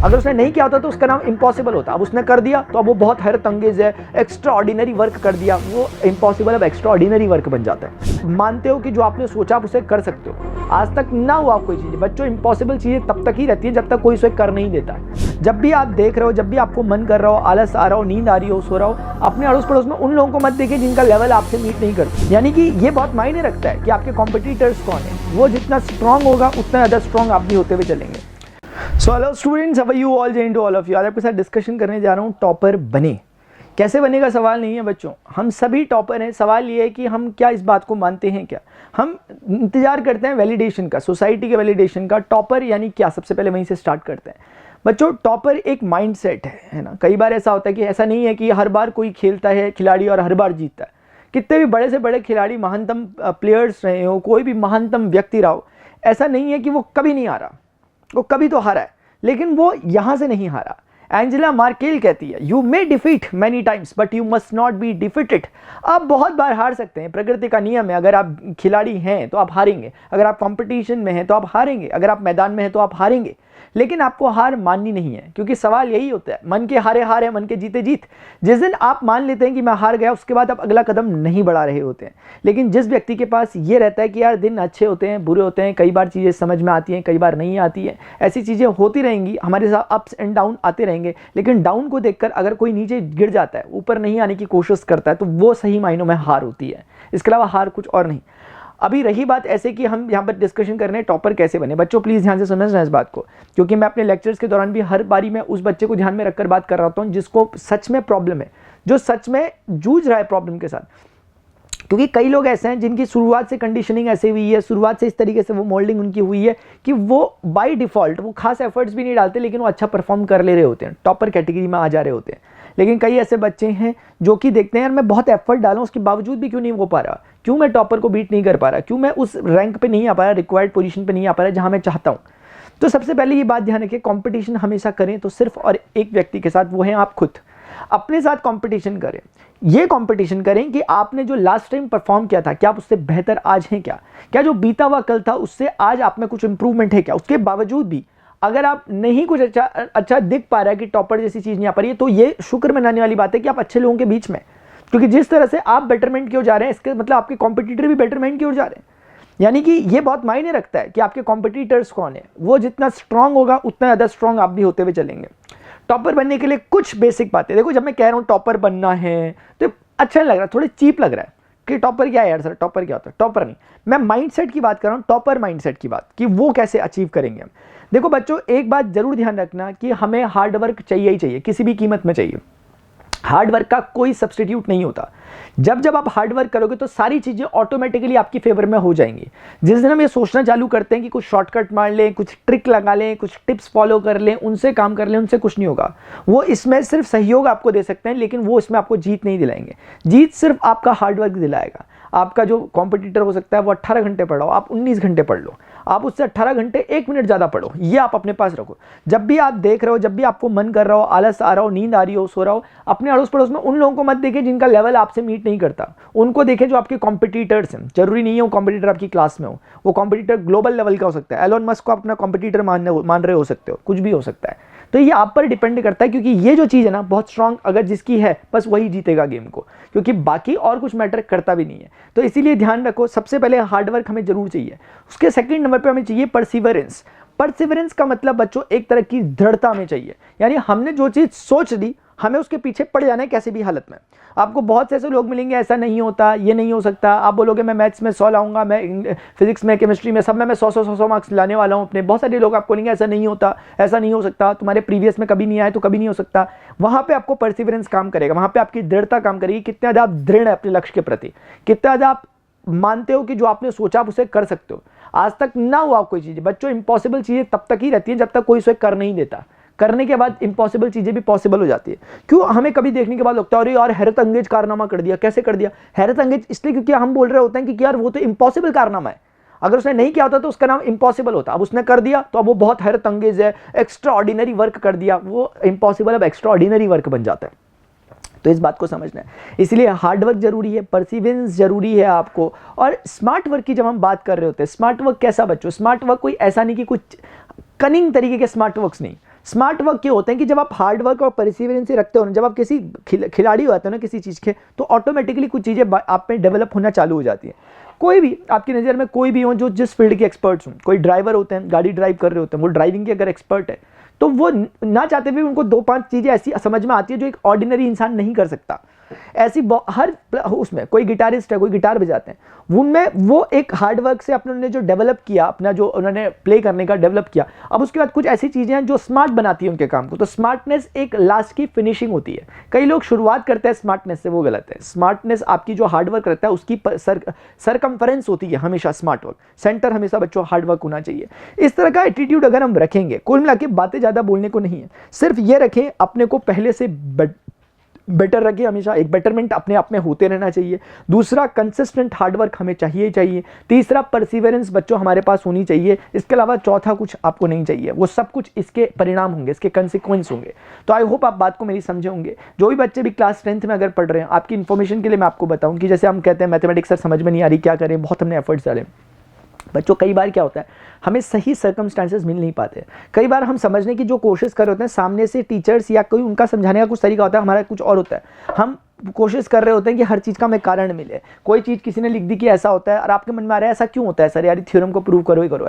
अगर उसने नहीं किया होता तो उसका नाम इम्पॉसिबल होता। अब उसने कर दिया तो अब वो बहुत हैरत अंगेज है, एक्स्ट्रा ऑर्डिनरी वर्क कर दिया, वो इम्पॉसिबल अब एक्स्ट्रा ऑर्डिनरी वर्क बन जाता है। मानते हो कि जो आपने सोचा आप उसे कर सकते हो। आज तक ना हुआ कोई चीज़, बच्चों इम्पॉसिबल चीज़ें तब तक ही रहती है जब तक कोई उसे कर नहीं देता है। जब भी आप देख रहे हो, जब भी आपको मन कर रहा हो, आलस आ रहा हो, नींद आ रही हो, सो रहा हो, अपने अड़ोस पड़ोस में उन लोगों को मत देखिए जिनका लेवल आपसे मीट नहीं करता। यानी कि ये बहुत मायने रखता है कि आपके कॉम्पिटिटर्स कौन है। वो जितना स्ट्रांग होगा उतना ज़्यादा स्ट्रांग आप भी होते हुए चलेंगे। So hello students, how are you all, Jai Hind to all of you. आज आपके साथ डिस्कशन करने जा रहा हूँ टॉपर बने। कैसे बनेगा सवाल नहीं है बच्चों, हम सभी टॉपर हैं। सवाल ये है कि हम क्या इस बात को मानते हैं, क्या हम इंतजार करते हैं वैलिडेशन का, सोसाइटी के वैलिडेशन का। टॉपर यानी क्या, सबसे पहले वहीं से स्टार्ट करते हैं बच्चों। टॉपर एक माइंडसेट है ना। कई बार ऐसा होता है कि ऐसा नहीं है कि हर बार कोई खेलता है खिलाड़ी और हर बार जीतता है। कितने भी बड़े से बड़े खिलाड़ी, महानतम प्लेयर्स रहे हो, कोई भी महानतम व्यक्ति रहा हो, ऐसा नहीं है कि वो कभी नहीं हारा। वो कभी तो हारा है, लेकिन वो यहां से नहीं हारा। एंजेला मार्केल कहती है, you may defeat many times but you must not be defeated. आप बहुत बार हार सकते हैं, प्रकृति का नियम है। अगर आप खिलाड़ी हैं तो आप हारेंगे, अगर आप कंपटीशन में हैं तो आप हारेंगे, अगर आप मैदान में हैं तो आप हारेंगे। लेकिन आपको हार माननी नहीं है, क्योंकि सवाल यही होता है, मन के हारे हार है, मन के जीते जीत। जिस दिन आप मान लेते हैं कि मैं हार गया, उसके बाद आप अगला कदम नहीं बढ़ा रहे होते हैं। लेकिन जिस व्यक्ति के पास ये रहता है कि यार दिन अच्छे होते हैं, बुरे होते हैं, कई बार चीज़ें समझ में आती हैं, कई बार नहीं आती है, ऐसी चीज़ें होती रहेंगी, हमारे साथ अप्स एंड डाउन आते रहेंगे। लेकिन डाउन को देखकर अगर कोई नीचे गिर जाता है, ऊपर नहीं आने की कोशिश करता है, तो वो सही मायनों में हार होती है। इसके अलावा हार कुछ और नहीं। अभी रही बात ऐसे कि हम यहाँ पर डिस्कशन कर रहे हैं टॉपर कैसे बने। बच्चों प्लीज़ ध्यान से समझना इस बात को, क्योंकि मैं अपने लेक्चर्स के दौरान भी हर बारी में उस बच्चे को ध्यान में रखकर बात कर रहा होता हूँ जिसको सच में प्रॉब्लम है, जो सच में जूझ रहा है प्रॉब्लम के साथ। क्योंकि कई लोग ऐसे हैं जिनकी शुरुआत से कंडीशनिंग ऐसे हुई है, शुरुआत से इस तरीके से वो मोल्डिंग उनकी हुई है कि वो बाय डिफ़ॉल्ट वो खास एफर्ट्स भी नहीं डालते, लेकिन वो अच्छा परफॉर्म कर ले रहे होते हैं, टॉपर कैटेगरी में आ जा रहे होते हैं। लेकिन कई ऐसे बच्चे हैं जो कि देखते हैं यार मैं बहुत एफर्ट डाला हूँ, उसके बावजूद भी क्यों नहीं हो पा रहा, क्यों मैं टॉपर को बीट नहीं कर पा रहा, क्यों मैं उस रैंक पे नहीं आ पा रहा, रिक्वायर्ड पोजीशन पे नहीं आ पा रहा जहाँ मैं चाहता हूँ। तो सबसे पहले ये बात ध्यान रखिए, कंपटीशन हमेशा करें तो सिर्फ और एक व्यक्ति के साथ, वो है आप खुद। अपने साथ कंपटीशन करें। ये कंपटीशन करें कि आपने जो लास्ट टाइम परफॉर्म किया था, क्या आप उससे बेहतर आज हैं, क्या जो बीता हुआ कल था उससे आज आप में कुछ इंप्रूवमेंट है क्या। उसके बावजूद भी अगर आप नहीं कुछ अच्छा दिख पा रहा है कि टॉपर जैसी चीज नहीं आ पा रही है, तो ये शुक्र मनाने वाली बात है कि आप अच्छे लोगों के बीच में, क्योंकि जिस तरह से आप बेटरमेंट की ओर जा रहे हैं, इसके मतलब आपके कॉम्पिटिटर भी बेटरमेंट की ओर जा रहे हैं। यानी कि ये बहुत मायने रखता है कि आपके कॉम्पिटिटर्स कौन है। वो जितना स्ट्रांग होगा उतना ज़्यादा स्ट्रांग आप भी होते हुए चलेंगे। टॉपर बनने के लिए कुछ बेसिक बातें देखो। जब मैं कह रहा हूँ टॉपर बनना है तो अच्छा नहीं लग रहा, थोड़ा चीप लग रहा है कि टॉपर क्या है यार सर, टॉपर क्या होता है। टॉपर नहीं, मैं माइंडसेट की बात कर रहा हूँ, टॉपर माइंडसेट की बात, कि वो कैसे अचीव करेंगे हम। देखो बच्चों, एक बात जरूर ध्यान रखना कि हमें हार्ड वर्क चाहिए ही चाहिए, किसी भी कीमत में चाहिए। हार्ड वर्क का कोई सब्स्टिट्यूट नहीं होता। जब आप हार्ड वर्क करोगे तो सारी चीज़ें ऑटोमेटिकली आपकी फेवर में हो जाएंगी। जिस दिन हम ये सोचना चालू करते हैं कि कुछ शॉर्टकट मार लें, कुछ ट्रिक लगा लें, कुछ टिप्स फॉलो कर लें, उनसे काम कर लें, उनसे कुछ नहीं होगा। वो इसमें सिर्फ सहयोग आपको दे सकते हैं, लेकिन वो इसमें आपको जीत नहीं दिलाएंगे। जीत सिर्फ आपका हार्ड वर्क दिलाएगा। आपका जो कॉम्पिटिटर हो सकता है वो 18 घंटे पढ़ रहा हो, आप 19 घंटे पढ़ लो, आप उससे 18 घंटे 1 मिनट ज़्यादा पढ़ो, ये आप अपने पास रखो। जब भी आप देख रहे हो, जब भी आपको मन कर रहा हो, आलस आ रहा हो, नींद आ रही हो, सो रहा हो, अपने अड़ोस पड़ोस में उन लोगों को मत देखिए जिनका लेवल आपसे मीट नहीं करता। उनको देखें जो आपके कॉम्पिटिटर्स हैं। जरूरी नहीं है वो कॉम्पिटिटर आपकी क्लास में हो, वो कॉम्पिटिटर ग्लोबल लेवल का हो सकता है। एलोन मस्क को अपना कॉम्पिटिटर मान रहे हो सकते हो, कुछ भी हो सकता है। तो ये आप पर डिपेंड करता है, क्योंकि ये जो चीज़ है ना बहुत स्ट्रांग अगर जिसकी है, बस वही जीतेगा गेम को, क्योंकि बाकी और कुछ मैटर करता भी नहीं है। तो इसीलिए ध्यान रखो, सबसे पहले हार्डवर्क हमें जरूर चाहिए। उसके सेकंड नंबर पे हमें चाहिए परसिवरेंस। परसिवरेंस का मतलब बच्चों एक तरह की दृढ़ता में चाहिए। यानी हमने जो चीज़ सोच ली, हमें उसके पीछे पड़ जाना है कैसे भी हालत में। आपको बहुत से ऐसे लोग मिलेंगे, ऐसा नहीं होता, ये नहीं हो सकता। आप बोलोगे मैं मैथ्स में 100 लाऊंगा, मैं फिजिक्स में, केमिस्ट्री में, सब में मैं 100 मार्क्स लाने वाला हूँ अपने। बहुत सारे लोग आपको बोलेंगे ऐसा नहीं होता, ऐसा नहीं हो सकता, तुम्हारे प्रीवियस में कभी नहीं आए तो कभी नहीं हो सकता। वहाँ पे आपको परसिवरेंस काम करेगा, वहाँ पे आपकी दृढ़ता काम करेगी। कितना ज़्यादा आप दृढ़ है अपने लक्ष्य के प्रति, कितना ज़्यादा आप मानते हो कि जो आपने सोचा आप उसे कर सकते हो। आज तक ना हुआ कोई चीज़ बच्चों, इम्पॉसिबल चीज़ें तब तक ही रहती है जब तक कोई उसे कर नहीं देता। करने के बाद इम्पॉसिबल चीजें भी पॉसिबल हो जाती है। क्यों हमें कभी देखने के बाद लगता है अरे यार हैरत अंगेज कारनामा कर दिया। कैसे कर दिया हैरत अंगेज? इसलिए क्योंकि हम बोल रहे होते हैं कि यार वो तो इम्पॉसिबल कारनामा है, अगर उसने नहीं किया होता तो उसका नाम इम्पॉसिबल होता। अब उसने कर दिया तो अब वो बहुत हैरत अंगेज है, एक्स्ट्रा ऑर्डिनरी वर्क कर दिया, वो इम्पॉसिबल अब एक्स्ट्रा ऑर्डिनरी वर्क बन जाता है। तो इस बात को समझना है, इसलिए हार्डवर्क जरूरी है, परसिवेंस जरूरी है आपको। और स्मार्ट वर्क की जब हम बात कर रहे होते हैं, स्मार्ट वर्क कैसा बच्चों? स्मार्ट वर्क कोई ऐसा नहीं कि कुछ कनिंग तरीके के स्मार्ट वर्क्स नहीं। स्मार्ट वर्क क्या होते हैं कि जब आप हार्ड वर्क और परसिवरेंस रखते हो ना, जब आप किसी खिलाड़ी होते हो ना किसी चीज़ के, तो ऑटोमेटिकली कुछ चीज़ें आप में डेवलप होना चालू हो जाती है। कोई भी आपकी नज़र में कोई भी हो जो जिस फील्ड के एक्सपर्ट्स हों, कोई ड्राइवर होते हैं, गाड़ी ड्राइव कर रहे होते हैं, वो ड्राइविंग के अगर एक्सपर्ट है तो वो ना चाहते हुए उनको 2-5 चीज़ें ऐसी समझ में आती है जो एक ऑर्डिनरी इंसान नहीं कर सकता। ऐसी हर उसमें कोई गिटारिस्ट है, कोई गिटार बजाते हैं, उनमें वो एक हार्ड वर्क से अपने जो डेवलप किया, अपना जो उन्होंने प्ले करने का डेवलप किया, अब उसके बाद कुछ ऐसी चीज़ें हैं जो स्मार्ट बनाती है उनके काम को। तो स्मार्टनेस एक लास्ट की फिनिशिंग होती है। कई लोग शुरुआत करते हैं स्मार्टनेस से, वो गलत है। स्मार्टनेस आपकी जो हार्ड वर्क रहता है उसकी सरकमफरेंस होती है हमेशा स्मार्ट वर्क, सेंटर हमेशा बच्चों हार्ड वर्क होना चाहिए। इस तरह का एटीट्यूड अगर हम रखेंगे, कुल मिला के बातें ज़्यादा बोलने को नहीं है, सिर्फ ये रखें अपने को पहले से बेटर रखें, हमेशा एक बेटरमेंट अपने आप में होते रहना चाहिए। दूसरा, कंसिस्टेंट हार्डवर्क हमें चाहिए चाहिए। तीसरा, परसिवरेंस बच्चों हमारे पास होनी चाहिए। इसके अलावा चौथा कुछ आपको नहीं चाहिए, वो सब कुछ इसके परिणाम होंगे, इसके कंसिक्वेंस होंगे। तो आई होप आप बात को मेरी समझे होंगे। जो भी बच्चे भी क्लास 10th में अगर पढ़ रहे हैं, आपकी इन्फॉर्मेशन के लिए मैं आपको बताऊं कि जैसे हम कहते हैं मैथमेटिक्स सर समझ में नहीं आ रही, क्या करें, बहुत हमने एफर्ट्स डाले। बच्चों कई बार क्या होता है, हमें सही सर्कमस्टांसेस मिल नहीं पाते। कई बार हम समझने की जो कोशिश कर रहे होते हैं, सामने से टीचर्स या कोई उनका समझाने का कुछ तरीका होता है, हमारा कुछ और होता है। हम कोशिश कर रहे होते हैं कि हर चीज़ का हमें कारण मिले। कोई चीज़ किसी ने लिख दी कि ऐसा होता है और आपके मन में आ रहा है ऐसा क्यों होता है सर, यार थ्योरम को प्रूव करो ही करो।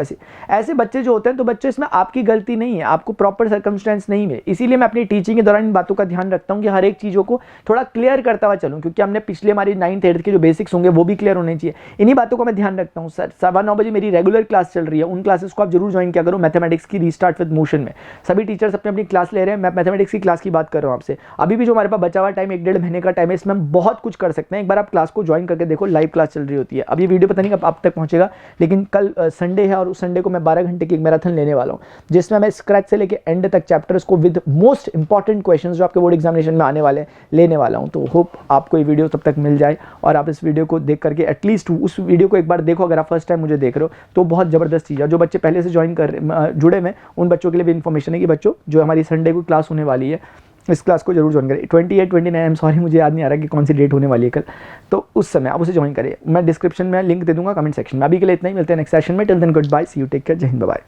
ऐसे बच्चे जो होते हैं, तो बच्चों इसमें आपकी गलती नहीं है, आपको प्रॉपर सर्कमस्टेंस नहीं मिले। इसीलिए मैं अपनी टीचिंग के दौरान इन बातों का ध्यान रखता हूँ कि हर एक चीज़ों को थोड़ा क्लियर करता हुआ चलूँ, क्योंकि हमने पिछले हमारी 9th 8th के जो बेसिक्स होंगे वो भी क्लियर होने चाहिए। इन्हीं बातों का मैं ध्यान रखता हूँ। सर 9:15 बजे मेरी रेगुलर क्लास चल रही है, उन क्लासेस को आप जरूर ज्वाइन किया करो। मैथमेटिक्स की रीस्टार्ट विद मोशन में सभी टीचर्स अपनी अपनी क्लास ले रहे हैं। मैं मैथमेटिक्स की क्लास की बात कर रहा हूँ आपसे। अभी भी जो हमारे पास बचा हुआ टाइम 1-1.5 महीने का टाइम है, इसमें हम बहुत कुछ कर सकते हैं। एक बार आप क्लास को ज्वाइन करके देखो, लाइव क्लास चल रही होती है। अब ये वीडियो पता नहीं कब आप तक पहुंचेगा, लेकिन कल संडे है और उस संडे को मैं 12 घंटे की एक मैराथन लेने वाला हूं, जिसमें मैं स्क्रैच से लेके एंड तक चैप्टर्स को विद मोस्ट इंपॉर्टेंट क्वेश्चंस जो आपके बोर्ड एग्जामिनेशन में आने वाले हैं लेने वाला हूं। तो होप आपको ये वीडियो तब तक मिल जाए और आप इस वीडियो को देख करके एटलीस्ट उस वीडियो को एक बार देखो। अगर आप फर्स्ट टाइम मुझे देख रहे हो तो बहुत ज़बरदस्त चीज़ है। जो बच्चे पहले से ज्वाइन जुड़े हुए उन बच्चों के लिए भी इन्फॉर्मेशन है कि बच्चों जो हमारी संडे को क्लास होने वाली है, इस क्लास को जरूर ज्वाइन करें। 28 29 आई एम सॉरी, मुझे याद नहीं आ रहा कि कौन सी डेट होने वाली है कल, तो उस समय आप उसे ज्वाइन करें। मैं डिस्क्रिप्शन में लिंक दे दूंगा कमेंट सेक्शन में। अभी के लिए इतना ही, मिलते हैं नेक्स्ट सेशन में। Till then goodbye, see you, take care, Jai Hind, bye.